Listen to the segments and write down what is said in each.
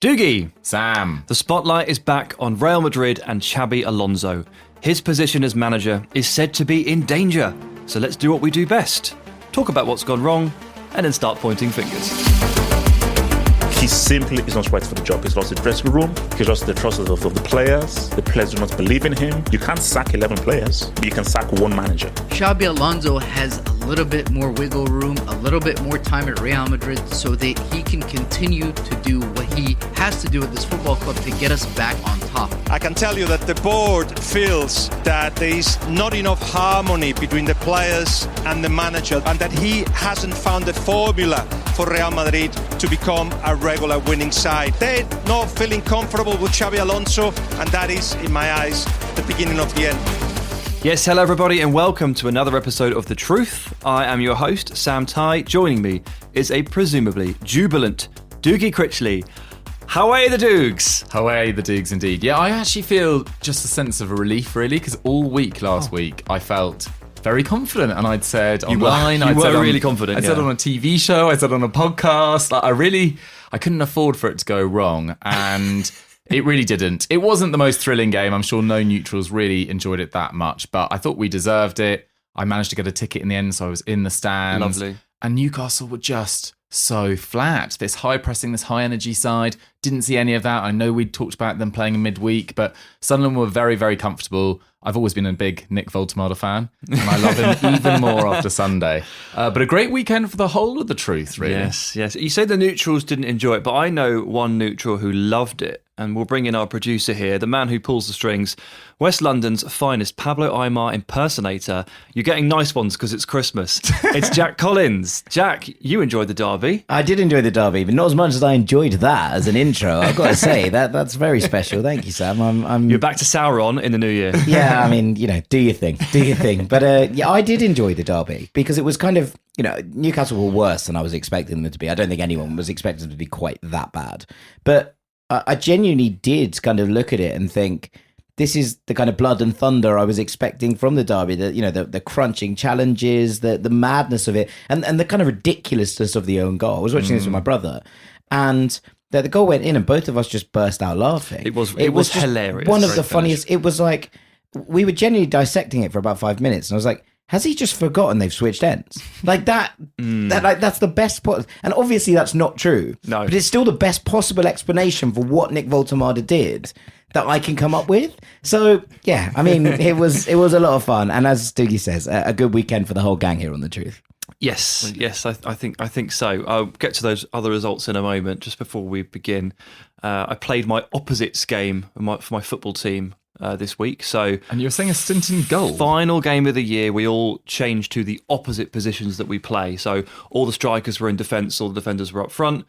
Doogie! Sam. The spotlight is back on Real Madrid and Xabi Alonso. His position as manager is said to be in danger. So let's do what we do best. Talk about what's gone wrong and then start pointing fingers. He simply is not right for the job. He's lost the dressing room. He's lost the trust of the players. The players do not believe in him. You can't sack 11 players, but you can sack one manager. Xabi Alonso has a little bit more wiggle room, a little bit more time at Real Madrid so that he can continue to do what he has to do at this football club to get us back on top. I can tell you that the board feels that there is not enough harmony between the players and the manager, and that he hasn't found the formula for Real Madrid to become a regular winning side. They're not feeling comfortable with Xabi Alonso, and that is, in my eyes, the beginning of the end. Yes, hello everybody and welcome to another episode of The Truth. I am your host, Sam Tighe. Joining me is a presumably jubilant Doogie Critchley. How are you, the Doogs? How are the Doogs indeed? Yeah, I actually feel just a sense of a relief really, because all week last week I felt very confident, and I'd said online, you were really confident. I said on a TV show, I said on a podcast. I couldn't afford for it to go wrong, and it really didn't. It wasn't the most thrilling game. I'm sure no neutrals really enjoyed it that much, but I thought we deserved it. I managed to get a ticket in the end, so I was in the stands. Lovely. And Newcastle were just so flat. This high pressing, this high energy side, didn't see any of that. I know we'd talked about them playing in midweek, but Sunderland were very, very comfortable. I've always been a big Nick Voltemade fan, and I love him even more after Sunday. But a great weekend for the whole of The Truth, really. Yes. You say the neutrals didn't enjoy it, but I know one neutral who loved it, and we'll bring in our producer here, the man who pulls the strings, West London's finest Pablo Aimar impersonator. You're getting nice ones because it's Christmas. It's Jack Collins. Jack, you enjoyed the derby. I did enjoy the derby, but not as much as I enjoyed that as an intro. I've got to say, that's very special. Thank you, Sam. You're back to Sauron in the new year. Yeah, I mean, do your thing. But yeah, I did enjoy the derby because it was kind of, Newcastle were worse than I was expecting them to be. I don't think anyone was expecting them to be quite that bad. But I genuinely did kind of look at it and think, this is the kind of blood and thunder I was expecting from the derby. The crunching challenges, the madness of it, and the kind of ridiculousness of the own goal. I was watching this with my brother, and the goal went in, and both of us just burst out laughing. It was hilarious. One of the funniest. It was like we were genuinely dissecting it for about 5 minutes, and I was like, has he just forgotten they've switched ends? Like that, that's the best part. And obviously that's not true. No. But it's still the best possible explanation for what Nick Voltemade did that I can come up with. So, yeah, I mean, it was a lot of fun. And as Doogie says, a good weekend for the whole gang here on The Truth. Yes, I think so. I'll get to those other results in a moment. Just before we begin, I played my opposites game for my football team this week. And you're saying a stint in goal. Final game of the year, we all changed to the opposite positions that we play. So all the strikers were in defence, all the defenders were up front,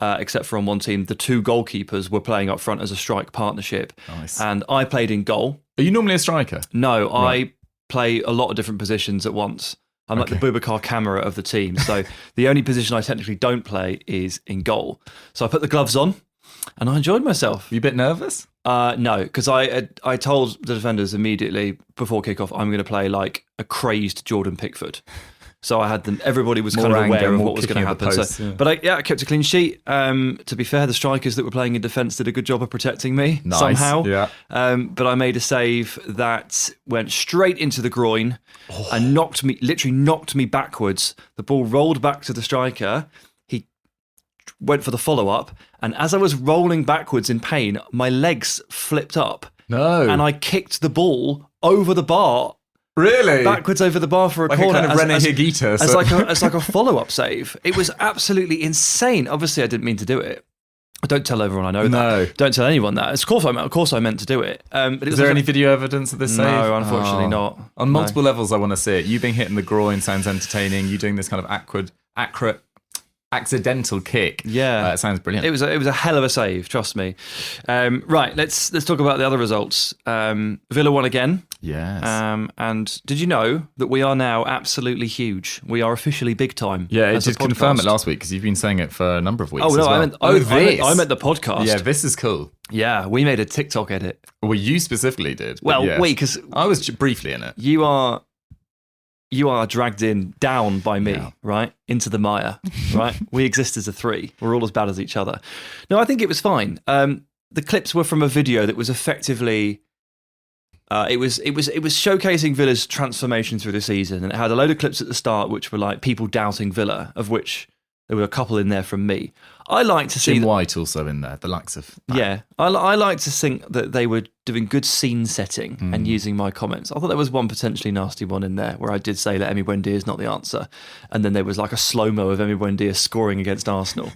except for on one team, the two goalkeepers were playing up front as a strike partnership. Nice. And I played in goal. Are you normally a striker? No, Right. I play a lot of different positions at once. I'm like the Boubacar Camara of the team. So the only position I technically don't play is in goal. So I put the gloves on and I enjoyed myself. Are you a bit nervous? No, because I told the defenders immediately before kickoff I'm going to play like a crazed Jordan Pickford. So I had them. Everybody was More kind of anger, aware of more what was going to kicking happen. at the post, yeah. But I kept a clean sheet. To be fair, the strikers that were playing in defence did a good job of protecting me Nice, somehow. yeah. But I made a save that went straight into the groin and literally knocked me backwards. The ball rolled back to the striker. He went for the follow-up, and as I was rolling backwards in pain, my legs flipped up. No. And I kicked the ball over the bar. Really? Backwards over the bar for a like corner. a kind of René Higuita. As like a follow-up save. It was absolutely insane. Obviously, I didn't mean to do it. Don't tell everyone I know that. Don't tell anyone that. Of course I meant to do it. But Is there any video evidence of this save? No, unfortunately not. On multiple levels, I want to see it. You being hit in the groin sounds entertaining. You doing this kind of accurate accidental kick. Yeah, it sounds brilliant. It was a hell of a save, trust me. Right, let's talk about the other results. Villa won again. Yes. And did you know that we are now absolutely huge? We are officially big time. Yeah, it as a did confirm it podcast. last week because you've been saying it for a number of weeks. Oh no, as well. I meant the podcast. Yeah, this is cool. Yeah, we made a TikTok edit. Well, you specifically did. Well, yes. because I was briefly in it. you are you are dragged down by me, right? Into the mire, right? We exist as a three. We're all as bad as each other. No, I think it was fine. The clips were from a video that was effectively... It was showcasing Villa's transformation through the season, and it had a load of clips at the start which were like people doubting Villa, of which there were a couple in there from me. I like to see Jim White also in there, the likes of that. Yeah, I like to think that they were doing good scene setting and using my comments. I thought there was one potentially nasty one in there where I did say that Emi Buendia is not the answer, and then there was like a slow-mo of Emi Buendia scoring against Arsenal.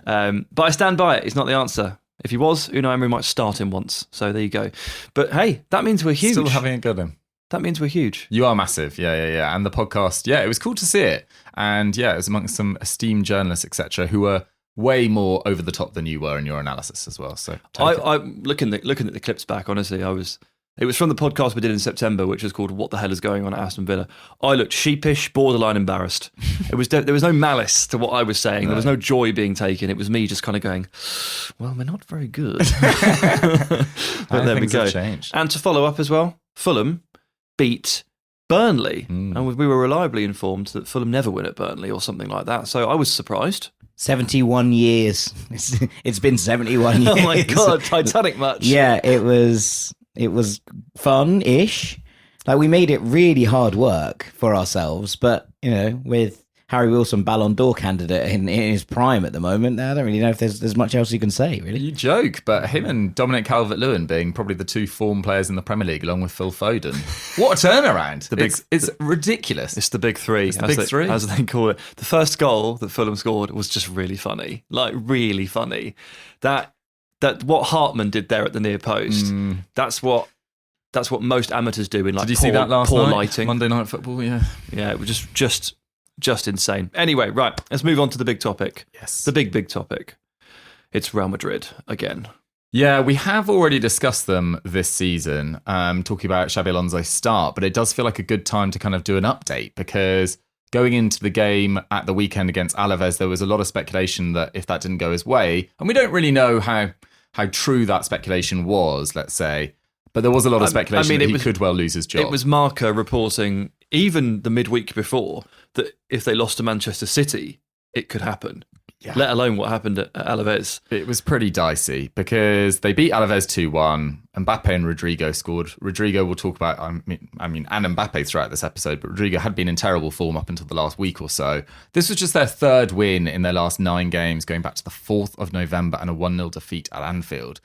But I stand by it. It's not the answer. If he was, Unai Emery might start him once. So there you go. But hey, that means we're huge. Still having a go at him. That means we're huge. You are massive. Yeah. And the podcast, it was cool to see it. And it was amongst some esteemed journalists, etc., who were way more over the top than you were in your analysis as well. So I'm looking at the clips back, honestly, it was from the podcast we did in September, which was called What the Hell is Going On at Aston Villa. I looked sheepish, borderline embarrassed. There was no malice to what I was saying. There was no joy being taken. It was me just kind of going, well, we're not very good. But there we go. Changed. And to follow up as well, Fulham beat Burnley. And we were reliably informed that Fulham never win at Burnley or something like that. So I was surprised. 71 years. It's been 71 years. Oh my God, Titanic much. Yeah, it was fun-ish. Like, we made it really hard work for ourselves, but, with Harry Wilson Ballon d'Or candidate in his prime at the moment, I don't really know if there's much else you can say, really. You joke, but him and Dominic Calvert-Lewin being probably the two form players in the Premier League, along with Phil Foden. What a turnaround. It's ridiculous. It's the big three. As they call it. The first goal that Fulham scored was just really funny. Like, really funny. That what Hartman did there at the near post, that's what most amateurs do in like did you see that last poor night? Lighting. Monday Night Football, yeah. Yeah, it was just insane. Anyway, right, let's move on to the big topic. Yes. The big topic. It's Real Madrid again. Yeah, we have already discussed them this season, talking about Xabi Alonso's start, but it does feel like a good time to kind of do an update because going into the game at the weekend against Alaves, there was a lot of speculation that if that didn't go his way, and we don't really know how true that speculation was, let's say, but there was a lot of speculation that he could well lose his job. It was Marca reporting, even the midweek before, that if they lost to Manchester City, it could happen. Yeah. Let alone what happened at Alaves. It was pretty dicey because they beat Alaves 2-1. Mbappe and Rodrigo scored. Rodrigo we'll talk about, and Mbappe throughout this episode, but Rodrigo had been in terrible form up until the last week or so. This was just their third win in their last 9 games, going back to the 4th of November and a 1-0 defeat at Anfield.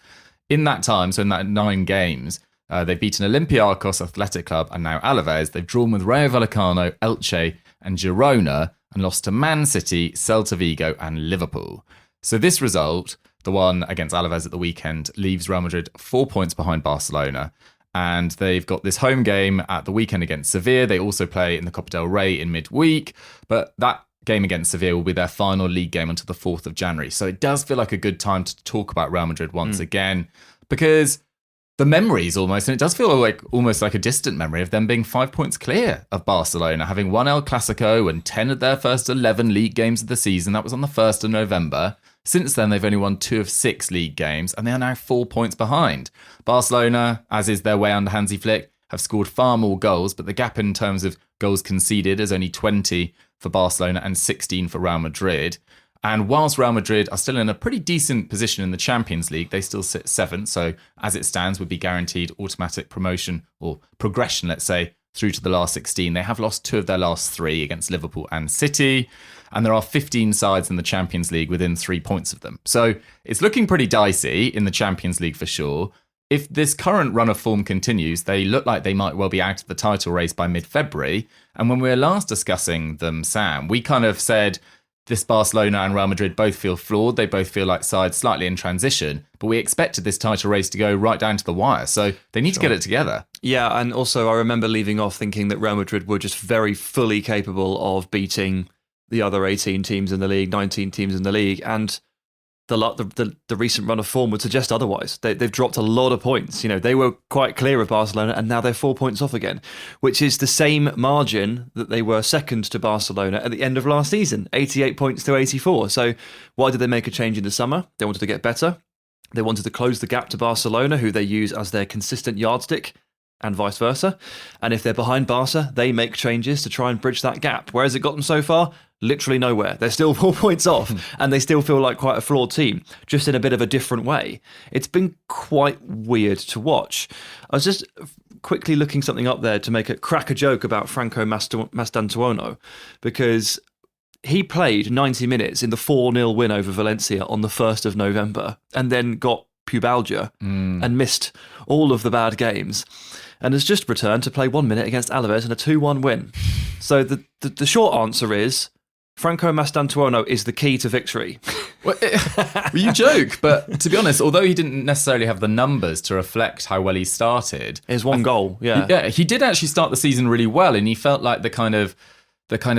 In that time, so in that 9 games, they've beaten Olympiacos, Athletic Club, and now Alaves. They've drawn with Rayo Vallecano, Elche, and Girona, and lost to Man City, Celta Vigo, and Liverpool. So this result, the one against Alaves at the weekend, leaves Real Madrid 4 points behind Barcelona. And they've got this home game at the weekend against Sevilla. They also play in the Copa del Rey in midweek. But that game against Sevilla will be their final league game until the 4th of January. So it does feel like a good time to talk about Real Madrid once again, because the memories almost, and it does feel like almost like a distant memory of them being 5 points clear of Barcelona, having won El Clasico and 10 of their first 11 league games of the season. That was on the 1st of November. Since then, they've only won 2 of 6 league games, and they are now 4 points behind. Barcelona, as is their way under Hansi Flick, have scored far more goals, but the gap in terms of goals conceded is only 20 for Barcelona and 16 for Real Madrid. And whilst Real Madrid are still in a pretty decent position in the Champions League, they still sit 7th. So as it stands, would be guaranteed automatic promotion or progression, let's say, through to the last 16. They have lost 2 of their last 3 against Liverpool and City. And there are 15 sides in the Champions League within 3 points of them. So it's looking pretty dicey in the Champions League for sure. If this current run of form continues, they look like they might well be out of the title race by mid-February. And when we were last discussing them, Sam, we kind of said this Barcelona and Real Madrid both feel flawed. They both feel like sides slightly in transition, but we expected this title race to go right down to the wire. So they need to get it together. Yeah, and also I remember leaving off thinking that Real Madrid were just very fully capable of beating the other 18 teams in the league, 19 teams in the league, and the recent run of form would suggest otherwise. They've dropped a lot of points. They were quite clear of Barcelona, and now they're 4 points off again, which is the same margin that they were second to Barcelona at the end of last season, 88 points to 84. So why did they make a change in the summer? They wanted to get better. They wanted to close the gap to Barcelona, who they use as their consistent yardstick. and vice versa. And if they're behind Barca, they make changes to try and bridge that gap. Where has it got them so far? Literally nowhere. They're still 4 points off and they still feel like quite a flawed team, just in a bit of a different way. It's been quite weird to watch. I was just quickly looking something up there to crack a joke about Franco Mastantuono, because he played 90 minutes in the 4-0 win over Valencia on the 1st of November and then got pubalgia and missed all of the bad games and has just returned to play 1 minute against Alaves in a 2-1 win. So the short answer is Franco Mastantuono is the key to victory. Well, you joke, but to be honest, although he didn't necessarily have the numbers to reflect how well he started, his one goal, he did actually start the season really well, and he felt like the kind of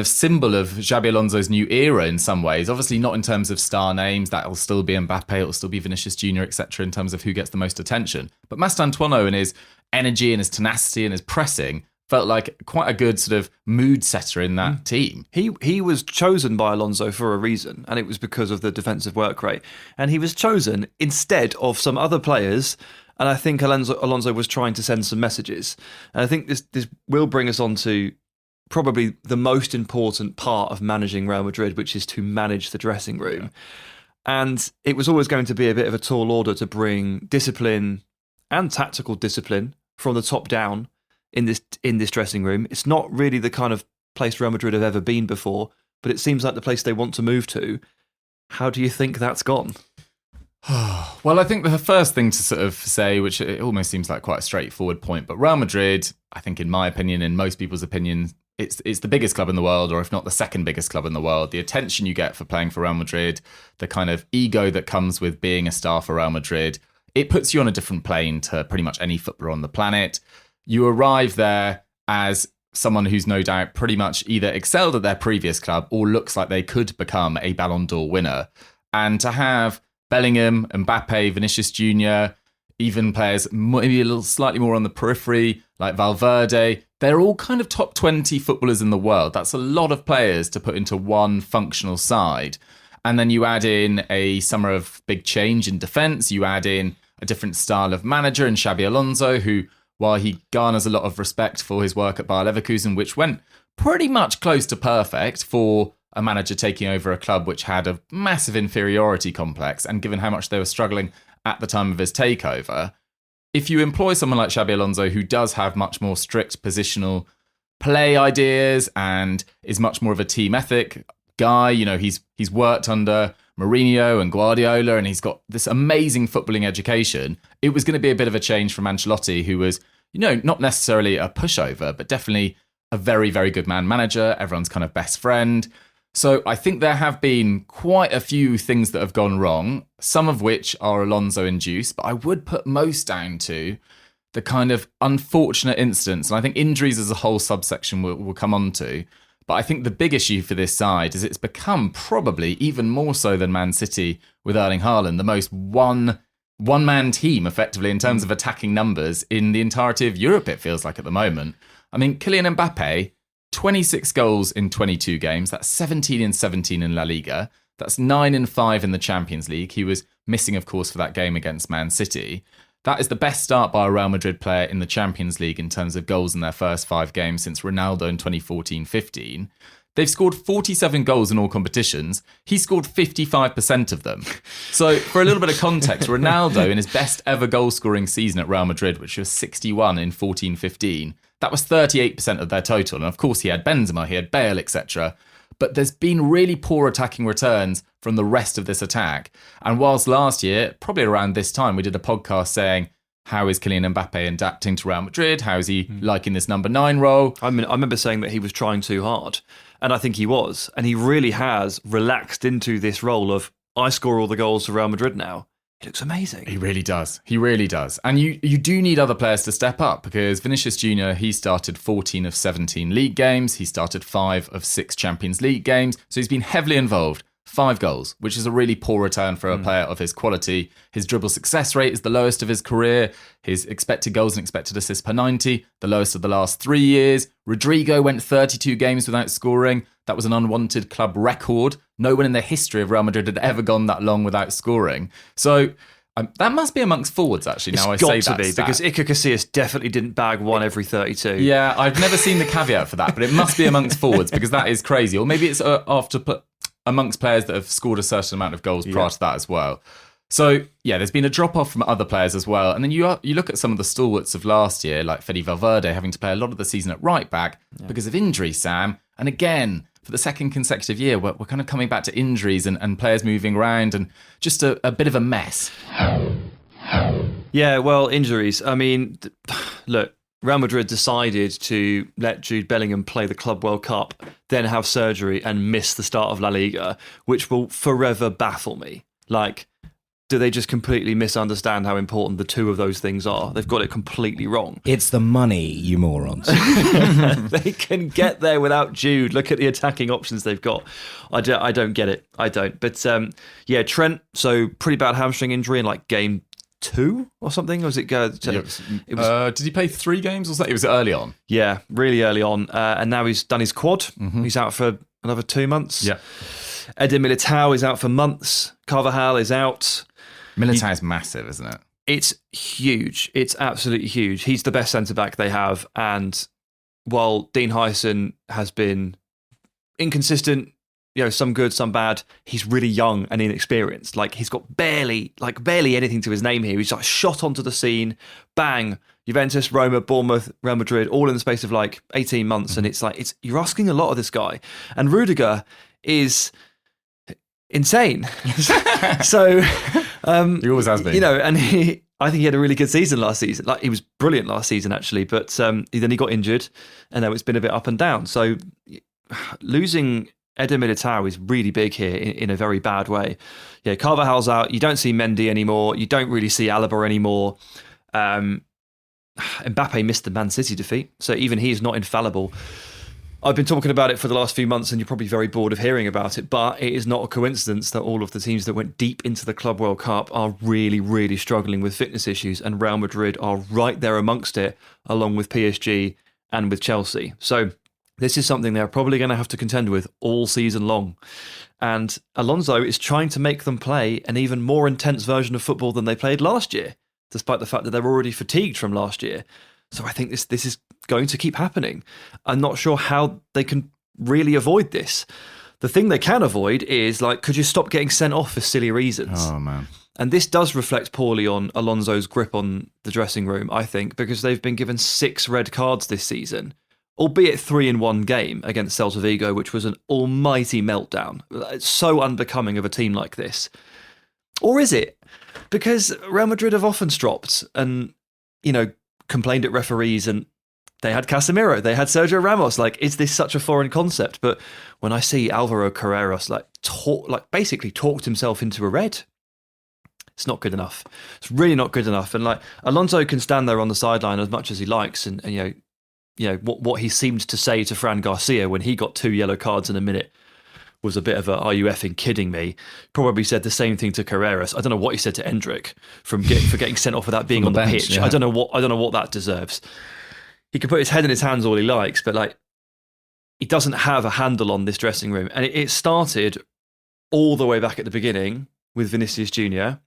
symbol of Xabi Alonso's new era in some ways. Obviously not in terms of star names, that'll still be Mbappe, it'll still be Vinicius Jr., etc. in terms of who gets the most attention. But Mastantuono and his energy and his tenacity and his pressing felt like quite a good sort of mood setter in that team. He was chosen by Alonso for a reason, and it was because of the defensive work rate. And he was chosen instead of some other players, and I think Alonso was trying to send some messages. And I think this will bring us on to probably the most important part of managing Real Madrid, which is to manage the dressing room. And it was always going to be a bit of a tall order to bring discipline and tactical discipline from the top down in this dressing room. It's not really the kind of place Real Madrid have ever been before, but it seems like the place they want to move to. How do you think that's gone? Well, I think the first thing to sort of say, which it almost seems like quite a straightforward point, but Real Madrid, I think in my opinion, in most people's opinion, it's the biggest club in the world, or if not the second biggest club in the world. The attention you get for playing for Real Madrid, the kind of ego that comes with being a star for Real Madrid, it puts you on a different plane to pretty much any footballer on the planet. You arrive there as someone who's no doubt pretty much either excelled at their previous club or looks like they could become a Ballon d'Or winner. And to have Bellingham, Mbappe, Vinicius Jr., even players maybe a little slightly more on the periphery, like Valverde, they're all kind of top 20 footballers in the world. That's a lot of players to put into one functional side. And then you add in a summer of big change in defence. You add in a different style of manager in Xabi Alonso, who, while he garners a lot of respect for his work at Bayer Leverkusen, which went pretty much close to perfect for a manager taking over a club which had a massive inferiority complex, and given how much they were struggling at the time of his takeover, if you employ someone like Xabi Alonso, who does have much more strict positional play ideas and is much more of a team ethic guy, he's worked under Mourinho and Guardiola, and he's got this amazing footballing education. It was going to be a bit of a change from Ancelotti, who was, not necessarily a pushover, but definitely a very, very good manager, everyone's kind of best friend. So I think there have been quite a few things that have gone wrong, some of which are Alonso-induced, but I would put most down to the kind of unfortunate incidents. And I think injuries as a whole subsection we'll come on to. But I think the big issue for this side is it's become probably even more so than Man City with Erling Haaland, the most one-man team, effectively, in terms of attacking numbers in the entirety of Europe, it feels like at the moment. I mean, Kylian Mbappe, 26 goals in 22 games. That's 17 and 17 in La Liga. That's 9 and 5 in the Champions League. He was missing, of course, for that game against Man City. That is the best start by a Real Madrid player in the Champions League in terms of goals in their first 5 games since Ronaldo in 2014-15. They've scored 47 goals in all competitions. He scored 55% of them. So for a little bit of context, Ronaldo in his best ever goal-scoring season at Real Madrid, which was 61 in 14-15, that was 38% of their total. And of course he had Benzema, he had Bale, etc. But there's been really poor attacking returns from the rest of this attack. And whilst last year, probably around this time, we did a podcast saying, how is Kylian Mbappe adapting to Real Madrid? How is he liking this number 9 role? I remember saying that he was trying too hard. And I think he was. And he really has relaxed into this role of, I score all the goals for Real Madrid now. He looks amazing. He really does. He really does. And you do need other players to step up, because Vinicius Jr., he started 14 of 17 league games. He started 5 of 6 Champions League games. So he's been heavily involved. 5 goals, which is a really poor return for a player of his quality. His dribble success rate is the lowest of his career. His expected goals and expected assists per 90, the lowest of the last 3 years. Rodrigo went 32 games without scoring. That was an unwanted club record. No one in the history of Real Madrid had ever gone that long without scoring. So That must be amongst forwards, actually. Now I It's got say to that be, stat. because Iker Casillas definitely didn't bag one every 32. Yeah, I've never seen the caveat for that, but it must be amongst forwards because that is crazy. Or maybe it's amongst players that have scored a certain amount of goals prior to that as well. So, yeah, there's been a drop-off from other players as well. And then you look at some of the stalwarts of last year, like Fede Valverde having to play a lot of the season at right-back because of injury, Sam. And again, for the second consecutive year, we're kind of coming back to injuries and players moving around and just a bit of a mess. Yeah, well, injuries. I mean, look, Real Madrid decided to let Jude Bellingham play the Club World Cup, then have surgery and miss the start of La Liga, which will forever baffle me. Like, do they just completely misunderstand how important the two of those things are? They've got it completely wrong. It's the money, you morons. They can get there without Jude. Look at the attacking options they've got. I don't get it. I don't. But yeah, Trent, so pretty bad hamstring injury in like game 2 or something. Or was it go? It was, did he play 3 games or something? It was early on. Yeah, really early on. And now he's done his quad. He's out for another 2 months. Yeah. Eder Militao is out for months. Carvajal is out. Militao's massive, isn't it? It's huge. It's absolutely huge. He's the best centre-back they have. And while Dean Hyson has been inconsistent, some good, some bad, he's really young and inexperienced. Like, he's got barely anything to his name here. He's like shot onto the scene, bang, Juventus, Roma, Bournemouth, Real Madrid, all in the space of like 18 months. And it's like, you're asking a lot of this guy. And Rudiger is insane. So he always has been. And I think he had a really good season last season. Like, he was brilliant last season, actually, but then he got injured, and now it's been a bit up and down. So losing Eder Militao is really big here in a very bad way. Yeah, Carvajal's out. You don't see Mendy anymore. You don't really see Alaba anymore. Mbappe missed the Man City defeat, so even he is not infallible. I've been talking about it for the last few months, and you're probably very bored of hearing about it, but it is not a coincidence that all of the teams that went deep into the Club World Cup are really, really struggling with fitness issues, and Real Madrid are right there amongst it, along with PSG and with Chelsea. So this is something they're probably going to have to contend with all season long. And Alonso is trying to make them play an even more intense version of football than they played last year, despite the fact that they're already fatigued from last year. So I think this is going to keep happening. I'm not sure how they can really avoid this. The thing they can avoid is, like, could you stop getting sent off for silly reasons? Oh, man. And this does reflect poorly on Alonso's grip on the dressing room, I think, because they've been given 6 red cards this season, albeit 3 in one game against Celta Vigo, which was an almighty meltdown. It's so unbecoming of a team like this. Or is it? Because Real Madrid have often stropped and, complained at referees, and they had Casemiro, they had Sergio Ramos. Like, is this such a foreign concept? But when I see Alvaro Carreras basically talked himself into a red, it's not good enough. It's really not good enough. And like, Alonso can stand there on the sideline as much as he likes, and what he seemed to say to Fran Garcia when he got 2 yellow cards in a minute was a bit of a, are you effing kidding me? Probably said the same thing to Carreras. I don't know what he said to Endrick for getting sent off without being on the bench, pitch. yeah. I don't know what that deserves. He can put his head in his hands all he likes, but like, he doesn't have a handle on this dressing room. And it started all the way back at the beginning with Vinicius Jr.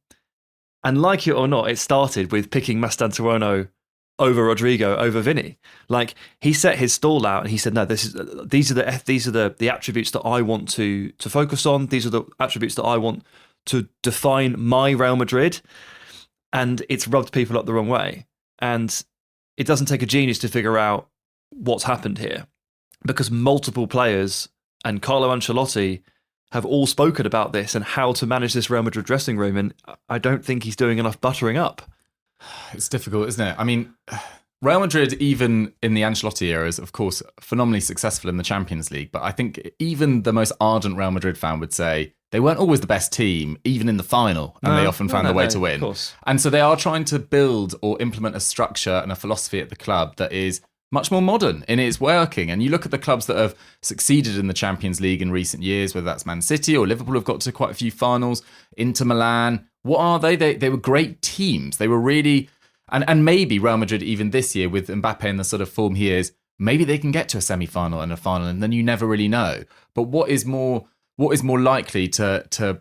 And like it or not, it started with picking Mastantuono over Rodrigo, over Vinny. Like, he set his stall out and he said, no, these are the attributes that I want to focus on. These are the attributes that I want to define my Real Madrid. And it's rubbed people up the wrong way. And it doesn't take a genius to figure out what's happened here, because multiple players and Carlo Ancelotti have all spoken about this and how to manage this Real Madrid dressing room. And I don't think he's doing enough buttering up. It's difficult, isn't it? I mean, Real Madrid, even in the Ancelotti era, is, of course, phenomenally successful in the Champions League. But I think even the most ardent Real Madrid fan would say they weren't always the best team, even in the final, and they often found their way to win. Of course. And so they are trying to build or implement a structure and a philosophy at the club that is much more modern in its working. And you look at the clubs that have succeeded in the Champions League in recent years, whether that's Man City or Liverpool have got to quite a few finals, Inter Milan. What are they? They were great teams. They were really... And maybe Real Madrid, even this year, with Mbappe in the sort of form he is, maybe they can get to a semi-final and a final, and then you never really know. But what is more likely to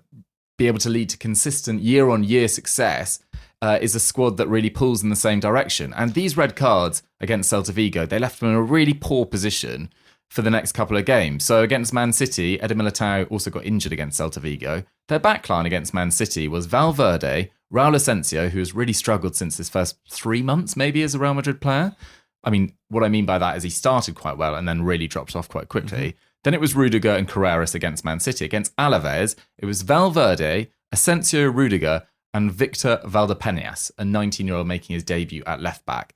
be able to lead to consistent year-on-year success is a squad that really pulls in the same direction. And these red cards against Celta Vigo, they left them in a really poor position for the next couple of games. So against Man City, Eder Militao also got injured against Celta Vigo. Their backline against Man City was Valverde, Raul Asensio, who has really struggled since his first 3 months maybe as a Real Madrid player. I mean, what I mean by that is he started quite well and then really dropped off quite quickly. Mm-hmm. Then it was Rudiger and Carreras against Man City. Against Alaves, it was Valverde, Asensio, Rudiger, and Victor Valdepeñas, a 19-year-old making his debut at left-back.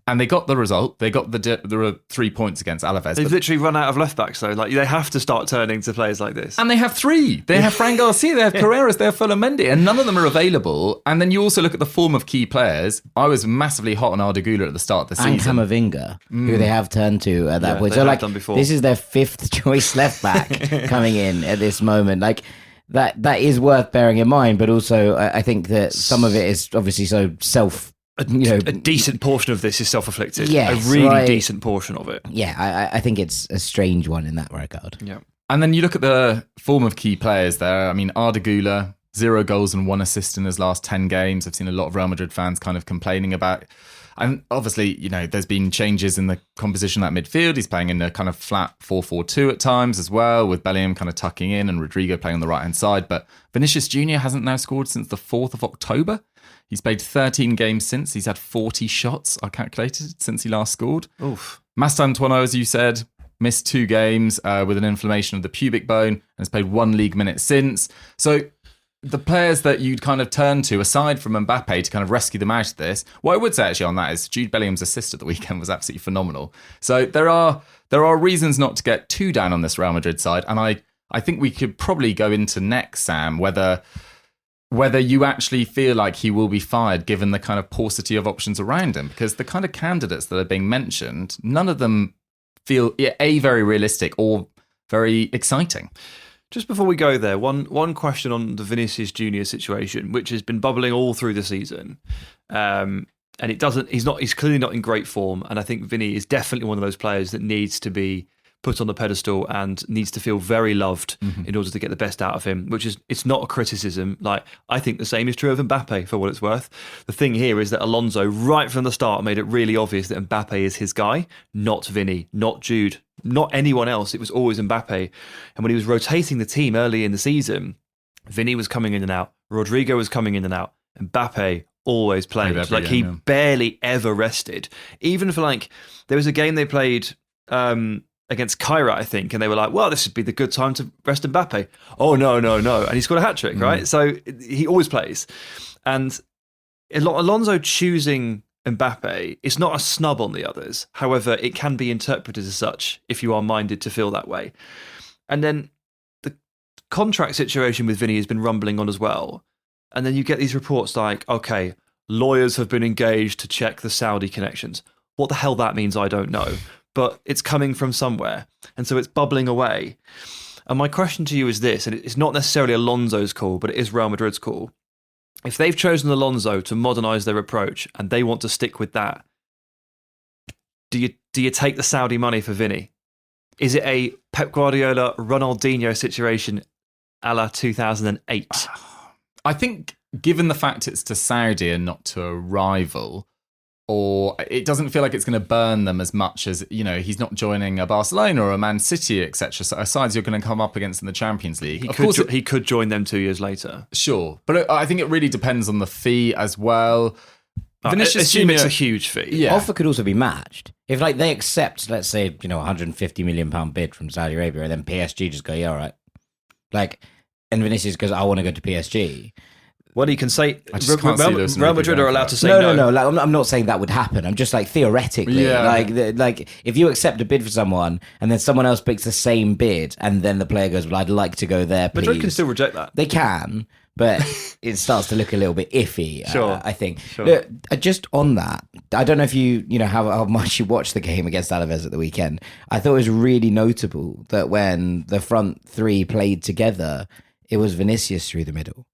And they got the result. They got there were 3 points against Alaves. They've literally run out of left-backs, though. Like, they have to start turning to players like this. And they have 3. They have Fran Garcia, they have Carreras, they have Mendy, and none of them are available. And then you also look at the form of key players. I was massively hot on Arda Güler at the start of the season. And Camavinga, who they have turned to at that point. So, like, this is their 5th choice left-back coming in at this moment. Like, that is worth bearing in mind, but also I think that some of it is obviously so a decent portion of this is self-inflicted. Yes, a really decent portion of it. Yeah, I think it's a strange one in that regard. Yeah. And then you look at the form of key players there. I mean, Arda Güler, 0 goals and 1 assist in his last 10 games. I've seen a lot of Real Madrid fans kind of complaining about it. And obviously, there's been changes in the composition of that midfield. He's playing in a kind of flat 4-4-2 at times as well, with Bellingham kind of tucking in and Rodrigo playing on the right-hand side. But Vinicius Jr. hasn't now scored since the 4th of October. He's played 13 games since. He's had 40 shots, I calculated, since he last scored. Oof. Mastantuono, as you said, missed 2 games with an inflammation of the pubic bone and has played 1 league minute since. So the players that you'd kind of turn to, aside from Mbappe, to kind of rescue them out of this, what I would say actually on that is Jude Bellingham's assist at the weekend was absolutely phenomenal. So there are reasons not to get too down on this Real Madrid side, and I think we could probably go into next, Sam, whether you actually feel like he will be fired given the kind of paucity of options around him, because the kind of candidates that are being mentioned, none of them feel very realistic or very exciting. Just before we go there, one question on the Vinicius Junior situation, which has been bubbling all through the season, and he's clearly not in great form, and I think Vinny is definitely one of those players that needs to be put on the pedestal and needs to feel very loved in order to get the best out of him, it's not a criticism. Like, I think the same is true of Mbappe, for what it's worth. The thing here is that Alonso, right from the start, made it really obvious that Mbappe is his guy, not Vinny, not Jude, not anyone else. It was always Mbappe. And when he was rotating the team early in the season, Vinny was coming in and out, Rodrigo was coming in and out, Mbappe always played. He barely ever rested. Even for there was a game they played against Cairo, I think, and they were like, well, this would be the good time to rest Mbappe. Oh, no. And he scored a hat-trick, right? So he always plays. And Alonso choosing Mbappe, it's not a snub on the others. However, it can be interpreted as such if you are minded to feel that way. And then the contract situation with Vinny has been rumbling on as well. And then you get these reports like, okay, lawyers have been engaged to check the Saudi connections. What the hell that means, I don't know. But it's coming from somewhere. And so it's bubbling away. And my question to you is this, and it's not necessarily Alonso's call, but it is Real Madrid's call. If they've chosen Alonso to modernise their approach and they want to stick with that, do you take the Saudi money for Vinny? Is it a Pep Guardiola, Ronaldinho situation a la 2008? I think given the fact it's to Saudi and not to a rival, or it doesn't feel like it's going to burn them as much as, he's not joining a Barcelona or a Man City, etc. So sides you're going to come up against in the Champions League. He could join them 2 years later. Sure. But I think it really depends on the fee as well. Assume it's a huge fee. Yeah. Offer could also be matched. If they accept, let's say, £150 million bid from Saudi Arabia, and then PSG just go, yeah, all right. And Vinicius goes, I want to go to PSG. Well, he can say Real Madrid are allowed to say no. No. I'm not saying that would happen. I'm just theoretically, if you accept a bid for someone and then someone else picks the same bid and then the player goes, well, I'd like to go there, please. Madrid can still reject that. They can, but it starts to look a little bit iffy. Sure. I think. Sure. Look, just on that, I don't know if you how much you watched the game against Alaves at the weekend. I thought it was really notable that when the front 3 played together, it was Vinicius through the middle.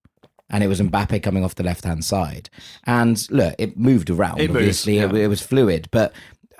And it was Mbappe coming off the left-hand side. And look, it moved around, obviously. It was fluid. But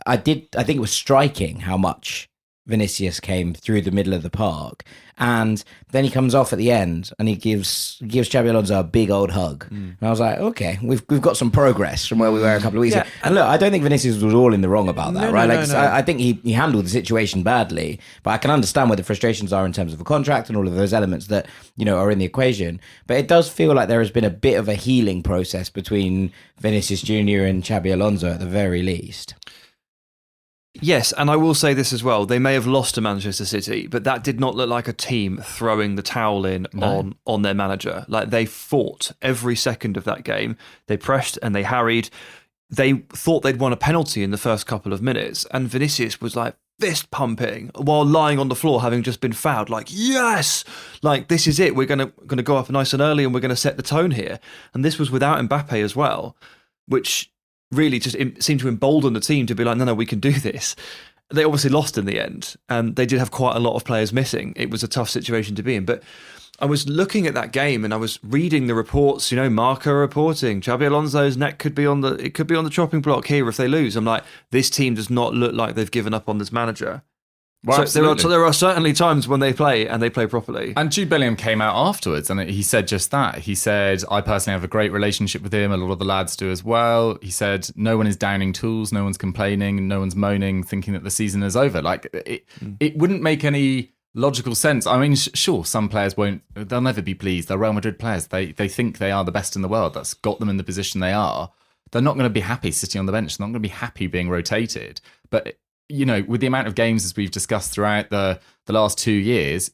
I think it was striking how much Vinicius came through the middle of the park, and then he comes off at the end and he gives Xabi Alonso a big old hug. And I was like, okay, we've got some progress from where we were a couple of weeks ago. And look, I don't think Vinicius was all in the wrong about that, right? I think he handled the situation badly, but I can understand where the frustrations are in terms of a contract and all of those elements that, are in the equation. But it does feel like there has been a bit of a healing process between Vinicius Jr. and Xabi Alonso at the very least. Yes, and I will say this as well. They may have lost to Manchester City, but that did not look like a team throwing the towel in on their manager. Like, they fought every second of that game. They pressed and they harried. They thought they'd won a penalty in the first couple of minutes, and Vinicius was like fist pumping while lying on the floor, having just been fouled. Like, yes, like this is it. We're gonna go up nice and early, and we're gonna set the tone here. And this was without Mbappe as well, which really just seemed to embolden the team to be like, no, we can do this. They obviously lost in the end, and they did have quite a lot of players missing. It was a tough situation to be in. But I was looking at that game and I was reading the reports, Marca reporting, Xabi Alonso's neck could be on the chopping block here if they lose. I'm like, this team does not look like they've given up on this manager. Well, so there are certainly times when they play and they play properly. And Jude Bellingham came out afterwards and he said just that. He said, I personally have a great relationship with him. A lot of the lads do as well. He said, no one is downing tools. No one's complaining. No one's moaning, thinking that the season is over. Like, it wouldn't make any logical sense. I mean, sure, some players they'll never be pleased. They're Real Madrid players. They think they are the best in the world. That's got them in the position they are. They're not going to be happy sitting on the bench. They're not going to be happy being rotated. But with the amount of games as we've discussed throughout the last 2 years,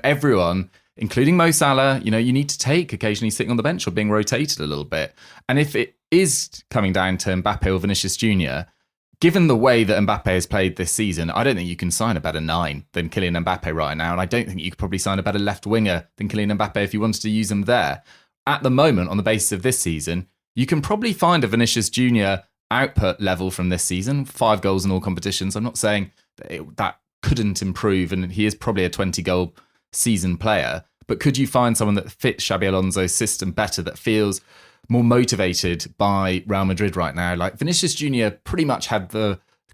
everyone, including Mo Salah, you need to take occasionally sitting on the bench or being rotated a little bit. And if it is coming down to Mbappe or Vinicius Jr., given the way that Mbappe has played this season, I don't think you can sign a better 9 than Kylian Mbappe right now. And I don't think you could probably sign a better left winger than Kylian Mbappe if you wanted to use him there. At the moment, on the basis of this season, you can probably find a Vinicius Jr. output level from this season, 5 goals in all competitions. I'm not saying that couldn't improve, and he is probably a 20-goal season player, but could you find someone that fits Xabi Alonso's system better, that feels more motivated by Real Madrid right now? Like, Vinicius Jr. pretty much had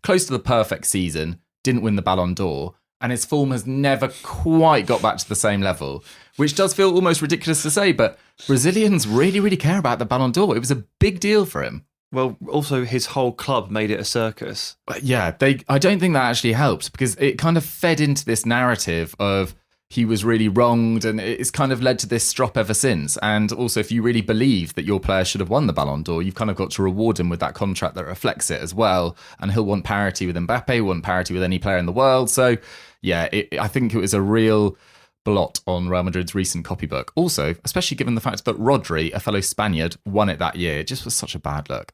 close to the perfect season, didn't win the Ballon d'Or, and his form has never quite got back to the same level, which does feel almost ridiculous to say, but Brazilians really, really care about the Ballon d'Or. It was a big deal for him. Well, also his whole club made it a circus. Yeah, I don't think that actually helped, because it kind of fed into this narrative of he was really wronged, and it's kind of led to this strop ever since. And also, if you really believe that your player should have won the Ballon d'Or, you've kind of got to reward him with that contract that reflects it as well. And he'll want parity with Mbappe, he'll want parity with any player in the world. So, yeah, I think it was a real blot on Real Madrid's recent copybook. Also, especially given the fact that Rodri, a fellow Spaniard, won it that year. It just was such a bad look.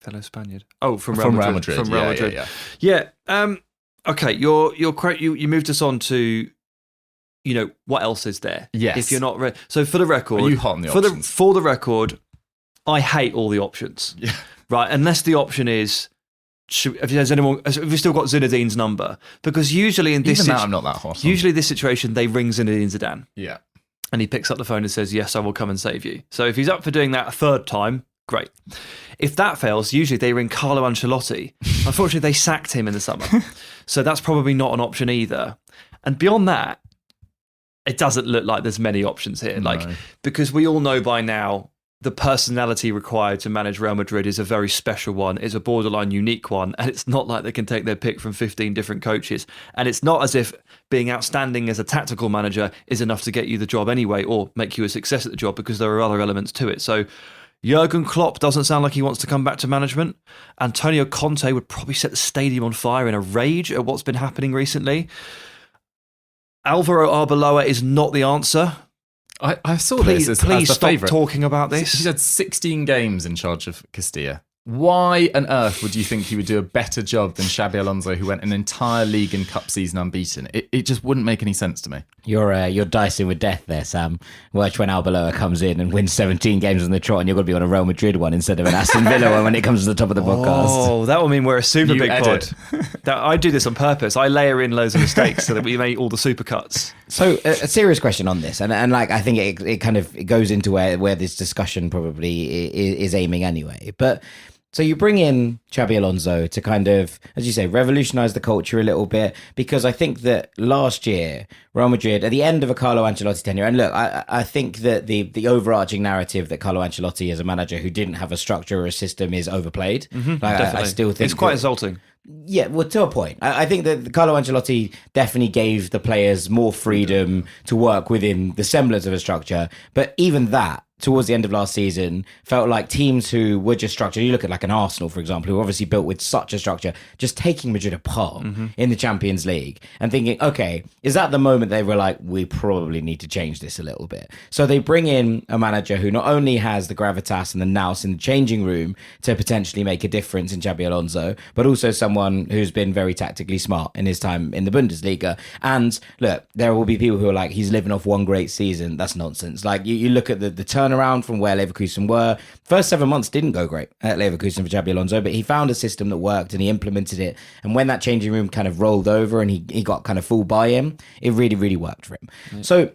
Fellow Spaniard. Oh, from Real Madrid. From Real Madrid. Yeah. Okay, you're correct. You moved us on to, what else is there? Yes. If you're not so for the record, are you hot on the options? For the record, I hate all the options. Yeah. Right, unless the option is, have you still got Zinedine's number? Because usually in this, I'm not that hot. Usually this situation, they ring Zinedine Zidane. Yeah. And he picks up the phone and says, "Yes, I will come and save you." So if he's up for doing that a third time, great. If that fails, usually they ring Carlo Ancelotti. Unfortunately, they sacked him in the summer. So that's probably not an option either. And beyond that, it doesn't look like there's many options here. No. Because we all know by now, the personality required to manage Real Madrid is a very special one, is a borderline unique one, and it's not like they can take their pick from 15 different coaches. And it's not as if being outstanding as a tactical manager is enough to get you the job anyway, or make you a success at the job, because there are other elements to it. So Jurgen Klopp doesn't sound like he wants to come back to management. Antonio Conte would probably set the stadium on fire in a rage at what's been happening recently. Alvaro Arbeloa is not the answer. I saw please, this as please the stop favourite. talking about this. He's had 16 games in charge of Castilla. Why on earth would you think he would do a better job than Xabi Alonso, who went an entire league and cup season unbeaten? It just wouldn't make any sense to me. You're dicing with death there, Sam. Watch when Arbeloa comes in and wins 17 games on the trot, and you're going to be on a Real Madrid one instead of an Aston Villa one when it comes to the top of the podcast. Oh, that will mean we're a super big pod. I do this on purpose. I layer in loads of mistakes so that we make all the super cuts. So a serious question on this, and I think it kind of goes into where this discussion probably is aiming anyway. But So you bring in Xabi Alonso to kind of, as you say, revolutionise the culture a little bit, because I think that last year, Real Madrid, at the end of a Carlo Ancelotti tenure, and look, I think that the overarching narrative that Carlo Ancelotti as a manager who didn't have a structure or a system is overplayed. I still think it's quite insulting. Yeah, well, to a point. I think that Carlo Ancelotti definitely gave the players more freedom to work within the semblance of a structure. But even that, towards the end of last season, felt like teams who were just structured. You look at like an Arsenal, for example, who are obviously built with such a structure, just taking Madrid apart in the Champions League and thinking, okay, is that the moment they were like, we probably need to change this a little bit? So they bring in a manager who not only has the gravitas and the nous in the changing room to potentially make a difference in Xabi Alonso, but also someone who's been very tactically smart in his time in the Bundesliga. And look, there will be people who are like, he's living off one great season. That's nonsense. Like you look at the turnaround from where Leverkusen were. First 7 months didn't go great at Leverkusen for Xabi Alonso, but he found a system that worked and he implemented it. And when that changing room kind of rolled over and he got kind of full buy-in, it really, really worked for him. So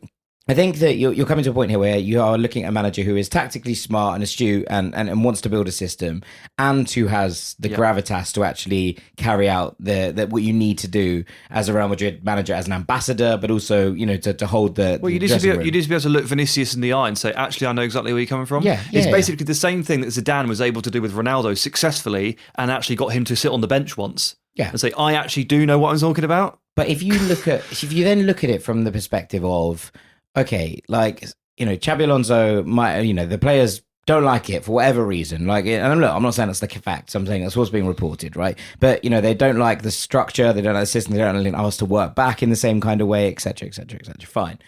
I think that you're coming to a point here where you are looking at a manager who is tactically smart and astute and wants to build a system, and who has the gravitas to actually carry out the what you need to do as a Real Madrid manager, as an ambassador, but also, you know, to hold the. Well, you need to be able to look Vinicius in the eye and say, actually, I know exactly where you're coming from. It's basically the same thing that Zidane was able to do with Ronaldo successfully, and actually got him to sit on the bench once. And say, I actually do know what I'm talking about. But if you then look at it from the perspective of, okay, like, you know, Xabi Alonso might, you know, the players don't like it for whatever reason. Like, and look, I'm not saying that's the fact. I'm saying that's what's being reported, right? But, you know, they don't like the structure, they don't like the system, they don't like us to work back in the same kind of way, etc., etc., etc. Fine.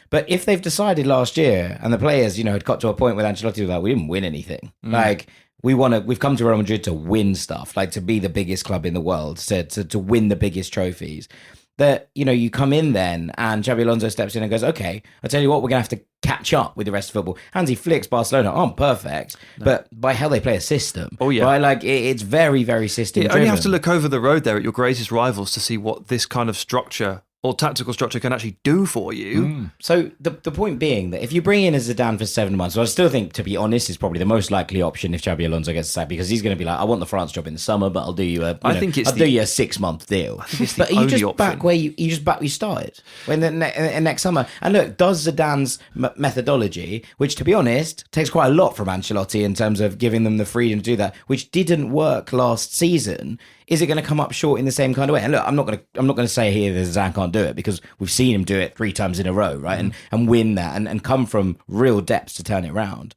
But if they've decided last year and the players, you know, had got to a point where Ancelotti was like, we didn't win anything. Like, we've come to Real Madrid to win stuff, like to be the biggest club in the world, to win the biggest trophies. That, you know, you come in then and Xabi Alonso steps in and goes, okay, I'll tell you what, we're going to have to catch up with the rest of football. Hansi Flick's Barcelona aren't perfect, but by hell they play a system. Oh, yeah. Right? Like, it's very, very system driven. You only have to look over the road there at your greatest rivals to see what this kind of structure or tactical structure can actually do for you. So the point being that if you bring in a Zidane for 7 months, so I still think, to be honest, is probably the most likely option if Xabi Alonso gets sacked, because he's going to be like, I want the France job in the summer, but I'll do you a a 6 month deal. But you just back where you started when next summer. And look, does Zidane's methodology, which to be honest takes quite a lot from Ancelotti in terms of giving them the freedom to do that, which didn't work last season, is it going to come up short in the same kind of way? And look, I'm not going to say here that Zidane can't do it, because we've seen him do it 3 times in a row, right? And win that and come from real depths to turn it around.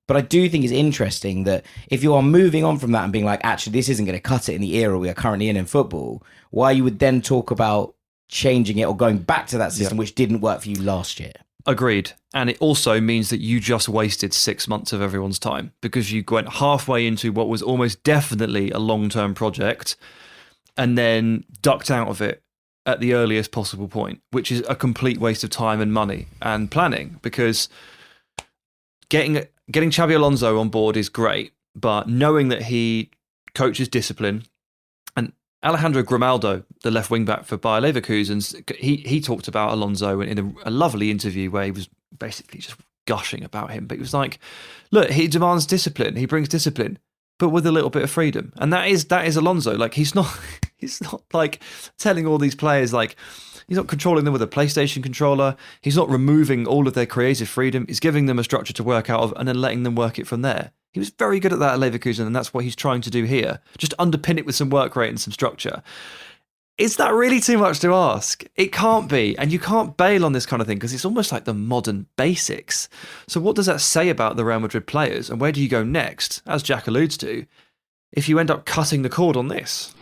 But I do think it's interesting that if you are moving on from that and being like, actually, this isn't going to cut it in the era we are currently in football, why you would then talk about changing it or going back to that system which didn't work for you last year. Agreed. And it also means that you just wasted 6 months of everyone's time, because you went halfway into what was almost definitely a long-term project and then ducked out of it at the earliest possible point, which is a complete waste of time and money and planning, because getting Xabi Alonso on board is great, but knowing that he coaches discipline, and Alejandro Grimaldo, the left wing back for Bayer Leverkusen, he talked about Alonso in a lovely interview where he was basically just gushing about him. But he was like, look, he demands discipline, he brings discipline, but with a little bit of freedom. And that is Alonso. Like, he's not like telling all these players, like, he's not controlling them with a PlayStation controller. He's not removing all of their creative freedom. He's giving them a structure to work out of and then letting them work it from there. He was very good at that at Leverkusen, and that's what he's trying to do here. Just underpin it with some work rate and some structure. Is that really too much to ask? It can't be. And you can't bail on this kind of thing, because it's almost like the modern basics. So what does that say about the Real Madrid players? And where do you go next, as Jack alludes to, if you end up cutting the cord on this?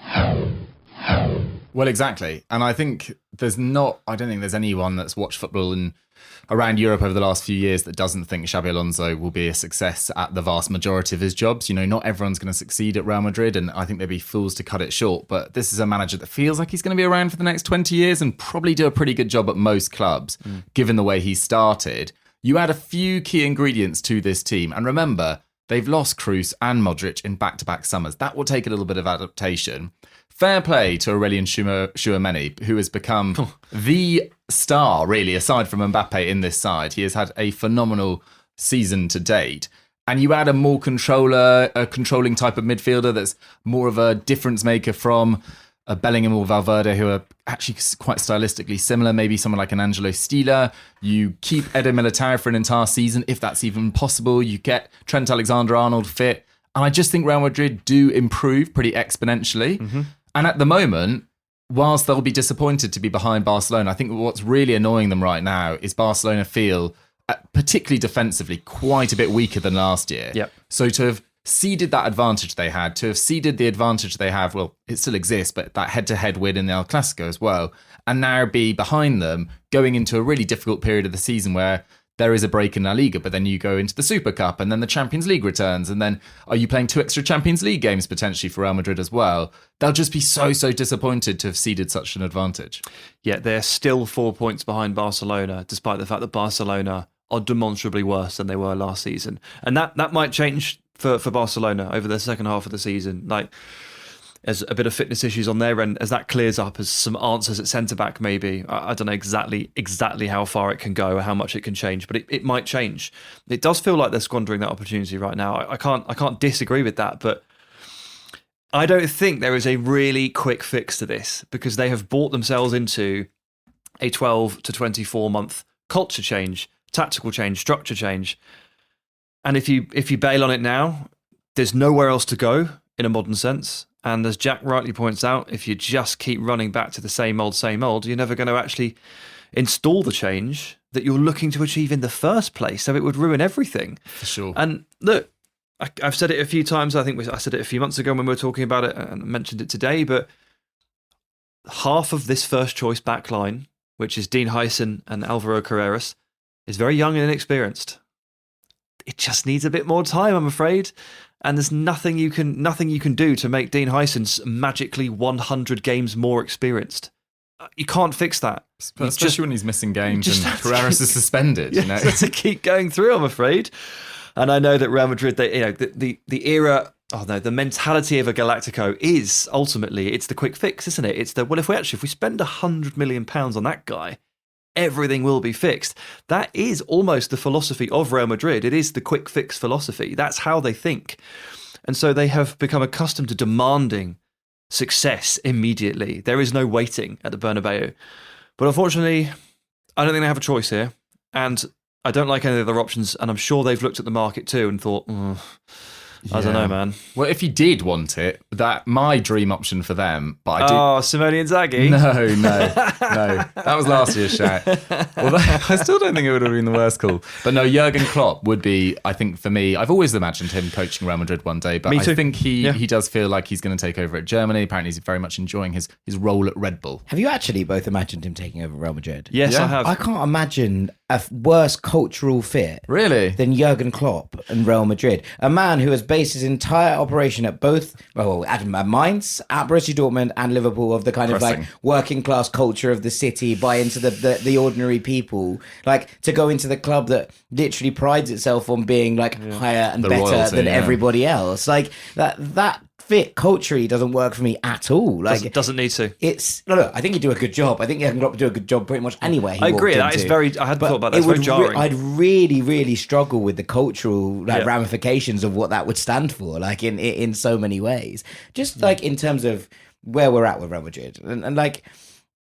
Well, exactly. And I think I don't think there's anyone that's watched football around Europe over the last few years that doesn't think Xabi Alonso will be a success at the vast majority of his jobs. You know, not everyone's going to succeed at Real Madrid, and I think they'd be fools to cut it short. But this is a manager that feels like he's going to be around for the next 20 years and probably do a pretty good job at most clubs, given the way he started. You add a few key ingredients to this team, and remember, they've lost Kroos and Modric in back-to-back summers. That will take a little bit of adaptation. Fair play to Aurelien Tchouameni, who has become the star, really, aside from Mbappe in this side. He has had a phenomenal season to date. and you add a more controlling type of midfielder that's more of a difference maker from Bellingham or Valverde, who are actually quite stylistically similar, maybe someone like an Angelo Stila. You keep Eder Militao for an entire season, if that's even possible. You get Trent Alexander-Arnold fit. And I just think Real Madrid do improve pretty exponentially. Mm-hmm. And at the moment, whilst they'll be disappointed to be behind Barcelona, I think what's really annoying them right now is Barcelona feel, particularly defensively, quite a bit weaker than last year. Yep. So to have ceded that advantage they had, to have ceded the advantage they have, well, it still exists, but that head-to-head win in the El Clasico as well, and now be behind them going into a really difficult period of the season where there is a break in La Liga, but then you go into the Super Cup and then the Champions League returns, and then are you playing 2 extra Champions League games potentially for Real Madrid as well? They'll just be so disappointed to have ceded such an advantage. Yeah, they're still 4 points behind Barcelona, despite the fact that Barcelona are demonstrably worse than they were last season. And that might change for Barcelona over the second half of the season. Like, there's a bit of fitness issues on their end. As that clears up, as some answers at centre-back maybe, I don't know exactly how far it can go or how much it can change, but it might change. It does feel like they're squandering that opportunity right now. I can't disagree with that, but I don't think there is a really quick fix to this, because they have bought themselves into a 12 to 24 month culture change, tactical change, structure change. And if you bail on it now, there's nowhere else to go in a modern sense. And as Jack rightly points out, if you just keep running back to the same old, you're never going to actually install the change that you're looking to achieve in the first place. So it would ruin everything. For sure. And look, I've said it a few times. I think I said it a few months ago when we were talking about it, and I mentioned it today, but half of this first choice back line, which is Dean Huyson and Alvaro Carreras, is very young and inexperienced. It just needs a bit more time, I'm afraid. And there's nothing you can do to make Dean Huyson magically 100 games more experienced. You can't fix that. Especially when he's missing games and Carreras is suspended. You have to keep going through, I'm afraid. And I know that Real Madrid, the era, the mentality of a Galactico is ultimately, it's the quick fix, isn't it? It's if we spend £100 million on that guy, everything will be fixed. That is almost the philosophy of Real Madrid. It is the quick fix philosophy. That's how they think. And so they have become accustomed to demanding success immediately. There is no waiting at the Bernabeu. But unfortunately, I don't think they have a choice here. And I don't like any of the other options. And I'm sure they've looked at the market too and thought, I don't know, man. Well, if you did want it, my dream option for them, but I do. Oh, Simone Inzaghi? No. That was last year's shout. Although I still don't think it would have been the worst call. But no, Jurgen Klopp would be, I think for me, I've always imagined him coaching Real Madrid one day, but I think he does feel like he's going to take over at Germany. Apparently he's very much enjoying his role at Red Bull. Have you actually both imagined him taking over Real Madrid? Yes, Yeah. I have. I can't imagine a worse cultural fit Really? than Jurgen Klopp and Real Madrid. A man who has based his entire operation at both, at Mainz, at Borussia Dortmund and Liverpool, of the kind of Pressing. like working class culture of the city, buy into the ordinary people, like to go into the club that literally prides itself on being like higher and The better royalty, than yeah. everybody else. Like that fit culturally doesn't work for me at all. Like Doesn't need to. it's no. I think you do a good job. I think Jurgen Klopp do a good job pretty much anywhere. I agree. That is very. I hadn't thought about that. It's very jarring. I'd really struggle with the cultural Yeah. ramifications of what that would stand for, like in so many ways. Just like in terms of where we're at with Real Madrid, and like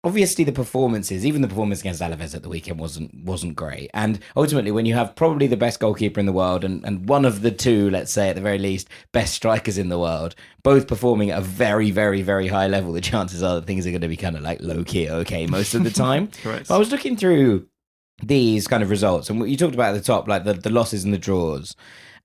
obviously the performances, even the performance against Alaves at the weekend wasn't great. And ultimately, when you have probably the best goalkeeper in the world and one of the two, let's say at the very least, best strikers in the world, both performing at a very, very, very high level, the chances are that things are going to be kind of like low-key okay most of the time. Correct. But I was looking through these kind of results, and what you talked about at the top, like the losses and the draws.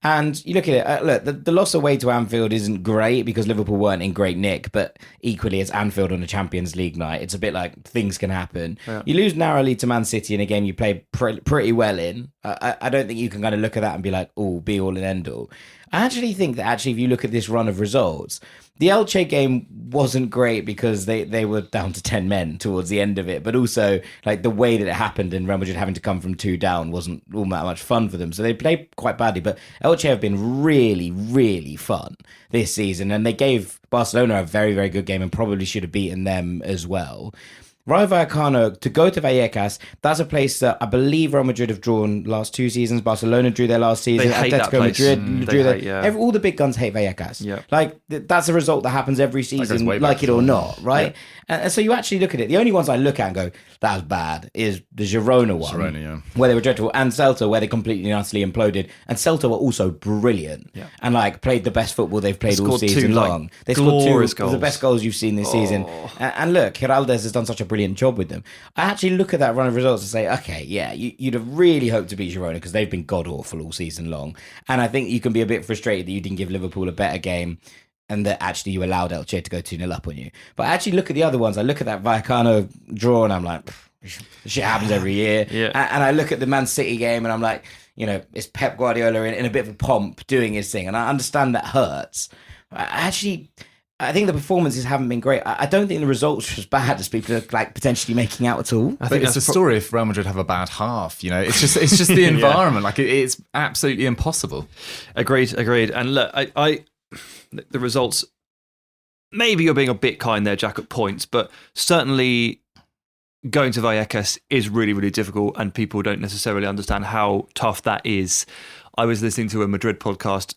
And you look at it, the loss away to Anfield isn't great because Liverpool weren't in great nick, but equally it's Anfield on a Champions League night. It's a bit like things can happen. Yeah. You lose narrowly to Man City in a game you played pretty well in. I don't think you can kind of look at that and be like, oh, be all and end all. I actually think that if you look at this run of results, the Elche game wasn't great because they were down to 10 men towards the end of it, but also like the way that it happened and Real Madrid having to come from 2 down wasn't all that much fun for them. So they played quite badly, but Elche have been really, really fun this season, and they gave Barcelona a very, very good game and probably should have beaten them as well. Rayo Vallecano, to go to Vallecas, that's a place that I believe Real Madrid have drawn last 2 seasons. Barcelona drew there last season. They hate that Atletico place. Madrid drew They there. hate, yeah. All the big guns hate Vallecas. Yeah. Like, that's a result that happens every season, way like back it or to- not, right? And so you actually look at it. The only ones I look at and go, that was bad, is the Girona one. Girona, yeah. Where they were dreadful. And Celta, where they completely and utterly imploded. And Celta were also brilliant. Yeah. And, like, played the best football they've played all Scored two, season like, long. They scored glorious 2 of the best goals you've seen this season. And look, Giraldez has done such a brilliant job with them. I actually look at that run of results and say, okay, yeah, you'd have really hoped to beat Girona because they've been god-awful all season long. And I think you can be a bit frustrated that you didn't give Liverpool a better game and that actually you allowed Elche to go 2-0 up on you. But I actually look at the other ones. I look at that Vallecano draw and I'm like, shit happens every year. Yeah. And I look at the Man City game and I'm like, it's Pep Guardiola in a bit of a pomp doing his thing. And I understand that hurts. I think the performances haven't been great. I don't think the results are as bad as people are like potentially making out at all. But it's a story if Real Madrid have a bad half. It's just the environment. Like it's absolutely impossible. Agreed. And look, the results. Maybe you're being a bit kind there, Jack, at points, but certainly going to Vallecas is really, really difficult, and people don't necessarily understand how tough that is. I was listening to a Madrid podcast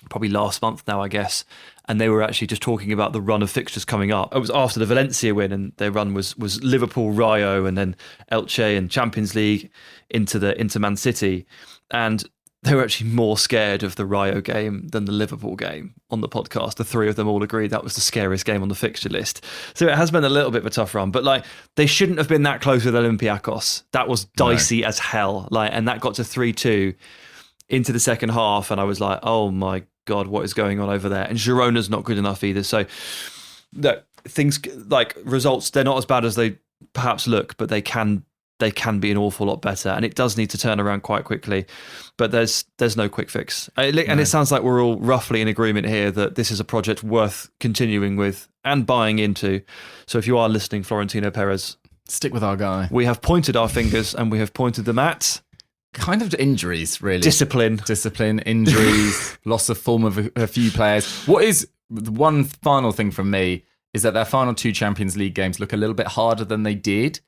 probably last month now, I guess, and they were actually just talking about the run of fixtures coming up. It was after the Valencia win, and their run was Liverpool, Rayo, and then Elche and Champions League into Man City, and they were actually more scared of the Rayo game than the Liverpool game on the podcast. The three of them all agreed that was the scariest game on the fixture list. So it has been a little bit of a tough run, but like they shouldn't have been that close with Olympiacos. That was dicey as hell. And that got to 3-2 into the second half, and I was like, oh my God, what is going on over there? And Girona's not good enough either. So things like results, they're not as bad as they perhaps look, but they can be an awful lot better, and it does need to turn around quite quickly. But there's no quick fix, and it sounds like we're all roughly in agreement here that this is a project worth continuing with and buying into. So if you are listening, Florentino Perez, Stick with our guy. we have pointed our fingers and we have pointed them at Kind of injuries, really. discipline. Injuries, loss of form of a few players. What is the one final thing from me is that their final 2 Champions League games look a little bit harder than they did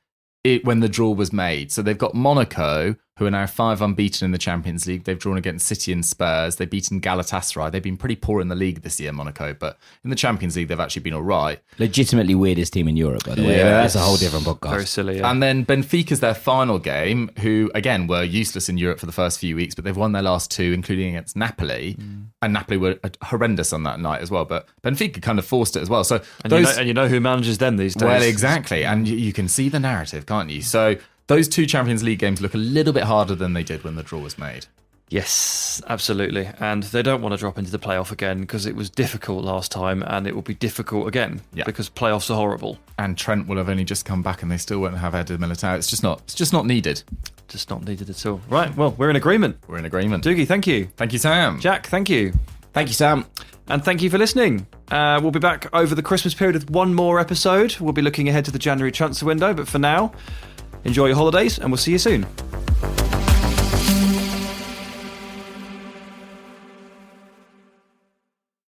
when the draw was made. So they've got Monaco, who are now 5 unbeaten in the Champions League. They've drawn against City and Spurs. They've beaten Galatasaray. They've been pretty poor in the league this year, Monaco, but in the Champions League, they've actually been all right. Legitimately weirdest team in Europe, by the way. Yeah. That's a whole different podcast. Very silly. Yeah. And then Benfica's their final game, who, again, were useless in Europe for the first few weeks, but they've won their last 2, including against Napoli. And Napoli were horrendous on that night as well, but Benfica kind of forced it as well. So And you know who manages them these days. Well, exactly. And you can see the narrative, can't you? So those 2 Champions League games look a little bit harder than they did when the draw was made. Yes, absolutely. And they don't want to drop into the playoff again because it was difficult last time, and it will be difficult again because playoffs are horrible. And Trent will have only just come back and they still won't have Eder Militao. It's just not needed. Just not needed at all. Right, well, we're in agreement. We're in agreement. Doogie, thank you. Thank you, Sam. Jack, thank you. Thank you, Sam. And thank you for listening. We'll be back over the Christmas period with one more episode. We'll be looking ahead to the January transfer window, but for now, enjoy your holidays and we'll see you soon.